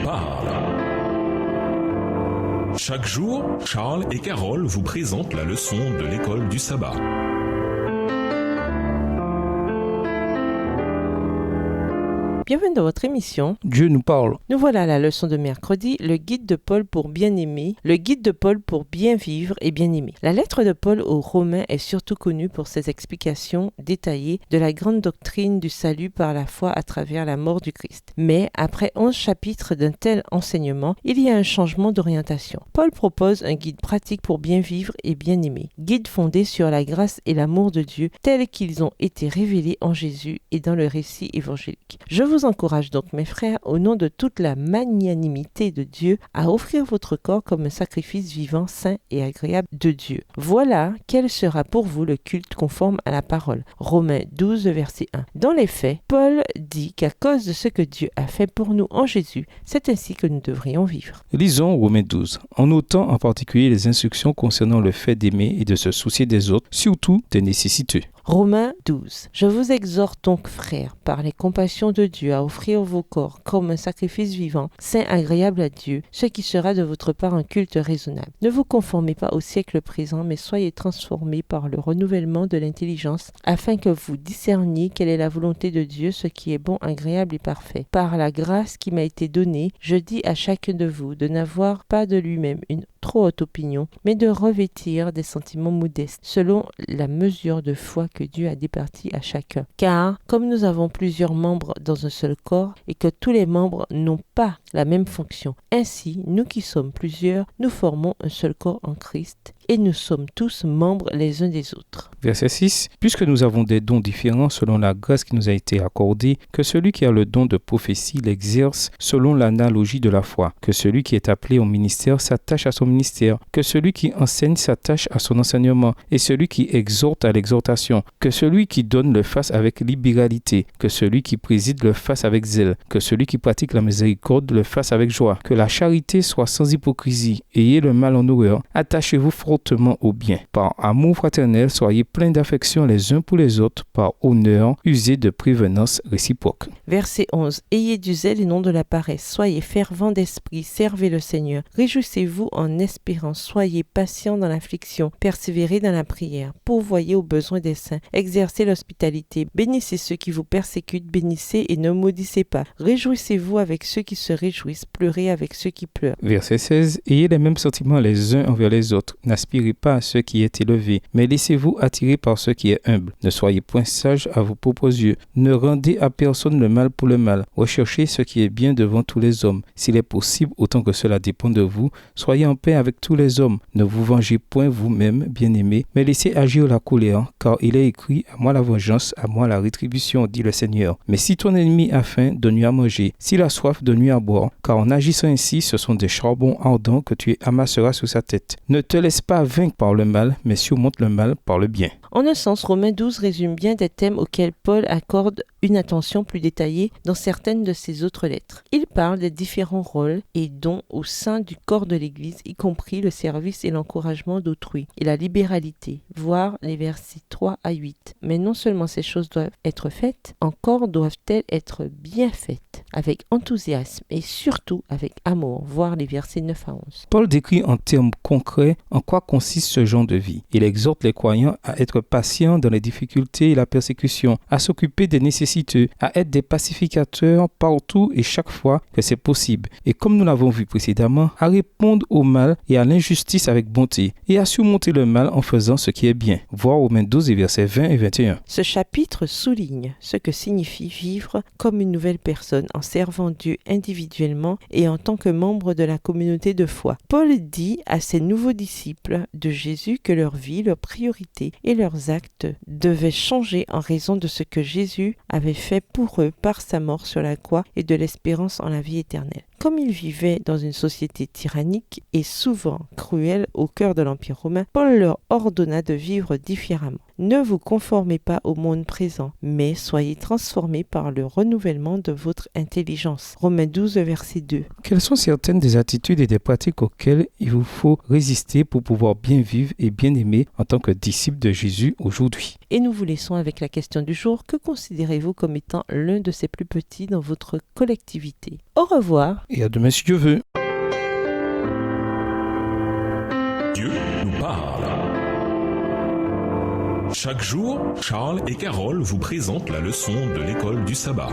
parle. Chaque jour, Charles et Carole vous présentent la leçon de l'école du sabbat. Bienvenue dans votre émission. Dieu nous parle. Nous voilà à la leçon de mercredi, le guide de Paul pour bien aimer, le guide de Paul pour bien vivre et bien aimer. La lettre de Paul aux Romains est surtout connue pour ses explications détaillées de la grande doctrine du salut par la foi à travers la mort du Christ. Mais après 11 chapitres d'un tel enseignement, il y a un changement d'orientation. Paul propose un guide pratique pour bien vivre et bien aimer, guide fondé sur la grâce et l'amour de Dieu tels qu'ils ont été révélés en Jésus et dans le récit évangélique. Je vous encourage donc, mes frères, au nom de toute la magnanimité de Dieu, à offrir votre corps comme un sacrifice vivant, saint et agréable de Dieu. Voilà quel sera pour vous le culte conforme à la parole. Romains 12, verset 1. Dans les faits, Paul dit qu'à cause de ce que Dieu a fait pour nous en Jésus, c'est ainsi que nous devrions vivre. Lisons Romains 12, en notant en particulier les instructions concernant le fait d'aimer et de se soucier des autres, surtout des nécessiteux. Romains 12. Je vous exhorte donc, frères, par les compassions de Dieu, à offrir vos corps comme un sacrifice vivant, saint, agréable à Dieu, ce qui sera de votre part un culte raisonnable. Ne vous conformez pas au siècle présent, mais soyez transformés par le renouvellement de l'intelligence, afin que vous discerniez quelle est la volonté de Dieu, ce qui est bon, agréable et parfait. Par la grâce qui m'a été donnée, je dis à chacun de vous de n'avoir pas de lui-même une trop haute opinion, mais de revêtir des sentiments modestes, selon la mesure de foi que Dieu a départie à chacun. Car, comme nous avons plusieurs membres dans un seul corps, et que tous les membres n'ont pas la même fonction, ainsi, nous qui sommes plusieurs, nous formons un seul corps en Christ, et nous sommes tous membres les uns des autres. Verset 6. Puisque nous avons des dons différents selon la grâce qui nous a été accordée, que celui qui a le don de prophétie l'exerce selon l'analogie de la foi, que celui qui est appelé au ministère s'attache à son ministère, que celui qui enseigne s'attache à son enseignement, et celui qui exhorte à l'exhortation, que celui qui donne le fasse avec libéralité, que celui qui préside le fasse avec zèle, que celui qui pratique la miséricorde le fasse avec joie, que la charité soit sans hypocrisie, ayez le mal en horreur, attachez-vous fortement au bien. Par amour fraternel, soyez pleins d'affection les uns pour les autres, par honneur, usez de prévenance réciproque. Verset 11. Ayez du zèle et non de la paresse, soyez fervents d'esprit, servez le Seigneur, réjouissez-vous en espérance, soyez patients dans l'affliction, persévérez dans la prière, pourvoyez aux besoins des saints, exercez l'hospitalité, bénissez ceux qui vous persécutent, bénissez et ne maudissez pas, réjouissez-vous avec ceux qui se réjouissent, pleurez avec ceux qui pleurent. Verset 16. Ayez les mêmes sentiments les uns envers les autres, n'aspirez pas à ce qui est élevé, mais laissez-vous attirer par ce qui est humble. Ne soyez point sages à vos propres yeux, ne rendez à personne le mal pour le mal, recherchez ce qui est bien devant tous les hommes. S'il est possible, autant que cela dépend de vous, soyez en paix avec tous les hommes. Ne vous vengez point vous-même, bien-aimés, mais laissez agir la colère, car il est écrit, à moi la vengeance, à moi la rétribution, dit le Seigneur. Mais si ton ennemi a faim, donne-lui à manger, s'il a soif, donne-lui à boire, car en agissant ainsi, ce sont des charbons ardents que tu amasseras sur sa tête. Ne te laisse pas vaincre par le mal, mais surmonte le mal par le bien. En un sens, Romains 12 résume bien des thèmes auxquels Paul accorde une attention plus détaillée dans certaines de ses autres lettres. Il parle des différents rôles et dons au sein du corps de l'Église, y compris le service et l'encouragement d'autrui et la libéralité, voire les versets 3 à 8. Mais non seulement ces choses doivent être faites, encore doivent-elles être bien faites, avec enthousiasme et surtout avec amour, voire les versets 9 à 11. Paul décrit en termes concrets en quoi consiste ce genre de vie. Il exhorte les croyants à être patients dans les difficultés et la persécution, à s'occuper des nécessiteux, à être des pacificateurs partout et chaque fois que c'est possible. Et comme nous l'avons vu précédemment, à répondre au mal et à l'injustice avec bonté et à surmonter le mal en faisant ce qui est bien. Voir Romains 12 et versets 20 et 21. Ce chapitre souligne ce que signifie vivre comme une nouvelle personne en servant Dieu individuellement et en tant que membre de la communauté de foi. Paul dit à ses nouveaux disciples de Jésus que leur vie, leurs priorités et leurs actes devaient changer en raison de ce que Jésus avait fait pour eux par sa mort sur la croix et de l'espérance en la vie éternelle. Comme ils vivaient dans une société tyrannique et souvent cruelle au cœur de l'Empire romain, Paul leur ordonna de vivre différemment. Ne vous conformez pas au monde présent, mais soyez transformés par le renouvellement de votre intelligence. Romains 12, verset 2. Quelles sont certaines des attitudes et des pratiques auxquelles il vous faut résister pour pouvoir bien vivre et bien aimer en tant que disciple de Jésus aujourd'hui? Et nous vous laissons avec la question du jour. Que considérez-vous comme étant l'un de ces plus petits dans votre collectivité? Au revoir. Et à demain si Dieu veut. Dieu nous parle. Chaque jour, Charles et Carole vous présentent la leçon de l'école du sabbat.